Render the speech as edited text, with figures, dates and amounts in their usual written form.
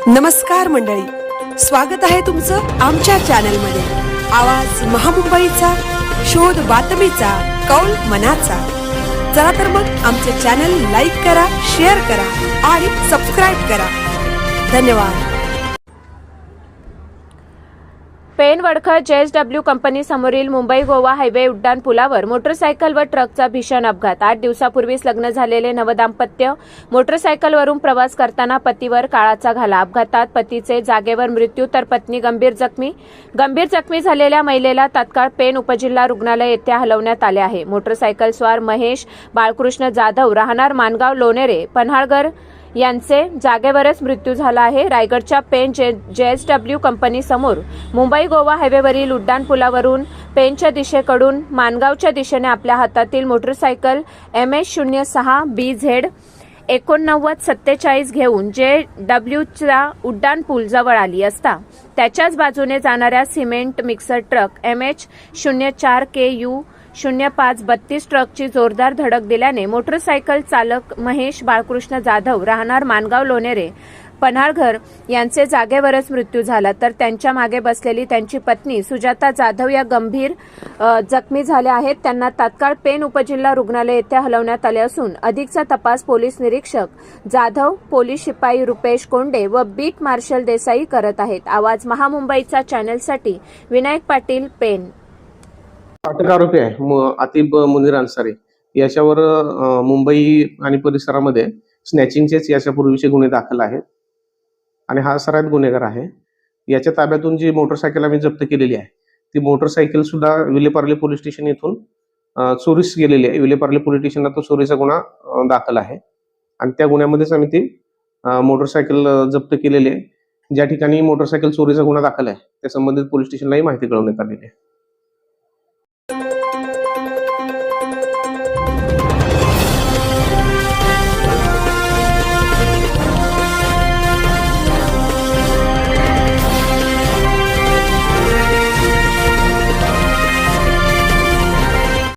नमस्कार मंडळी, स्वागत आहे तुमचं आमच्या चॅनलमध्ये। आवाज महामुंबईचा, शोध बातमीचा, कौल मनाचा। चला तर मग आमचे चॅनल लाईक करा, शेअर करा आणि सबस्क्राइब करा। धन्यवाद। पेन वडखळ JSW कंपनी समोरील मुंबई गोवा हायवे उड्डाण पुलावर मोटरसायकल व ट्रकचा भीषण अपघात। 8 दिवसापूर्वीच लग्न झालेले नवदाम्पत्य मोटरसायकलवरून प्रवास करताना पतीवर काळाचा घाला। अपघातात पतीचे जागेवर मृत्यू तर पत्नी गंभीर जखमी झालेल्या महिलेला तात्काळ पेन उपजिल्हा रुग्णालय येथे हलवण्यात आले आहे। मोटरसायकल स्वार महेश बाळकृष्ण जाधव राहणार मानगाव लोणेरे पन्हाळघर यांचे जागेवरच मृत्यू झाला आहे। रायगडच्या पेन JSW कंपनी समोर मुंबई गोवा हायवेवरील उड्डाण पुलावरून पेनच्या दिशेकडून मानगावच्या दिशेने आपल्या हातातील मोटरसायकल MS06 BZ 8947 घेऊन JSWच्या उड्डाण पूल जवळ आली असता त्याच्याच बाजूने जाणाऱ्या cement mixer truck MH04 KU 0532 ट्रकची जोरदार धडक दिल्याने मोटरसायकल चालक महेश बाळकृष्ण जाधव राहणार मानगाव लोणेरे पन्हाळघर यांचे जागेवरच मृत्यू झाला, तर त्यांच्या मागे बसलेली त्यांची पत्नी सुजाता जाधव या गंभीर जखमी झाल्या आहेत। त्यांना तात्काळ पेन उपजिल्हा रुग्णालय येथे हलवण्यात आले असून अधिकचा तपास पोलीस निरीक्षक जाधव, पोलीस शिपाई रुपेश कोंडे व बीट मार्शल देसाई करत आहेत। आवाज महामुंबईचा चॅनलसाठी विनायक पाटील, पेन। अटक आरोपी आहे आतिब मुनीर अन्सारी। याच्यावर मुंबई आणि परिसरामध्ये स्नॅचिंगचेच याच्यापूर्वीचे गुन्हे दाखल आहेत आणि हा सर्वात गुन्हेगार आहे। याच्या ताब्यातून जी मोटरसायकल आम्ही जप्त केलेली आहे ती मोटरसायकल सुद्धा विलेपार्ले पोलीस स्टेशन येथून चोरीस गेलेली आहे। विलेपार्ले पोलीस स्टेशनला तो चोरीचा गुन्हा दाखल आहे आणि त्या गुन्ह्यामध्येच आम्ही ती मोटरसायकल जप्त केलेली आहे। ज्या ठिकाणी मोटरसायकल चोरीचा गुन्हा दाखल आहे त्या संबंधित पोलीस स्टेशनलाही माहिती कळवण्यात आलेली आहे।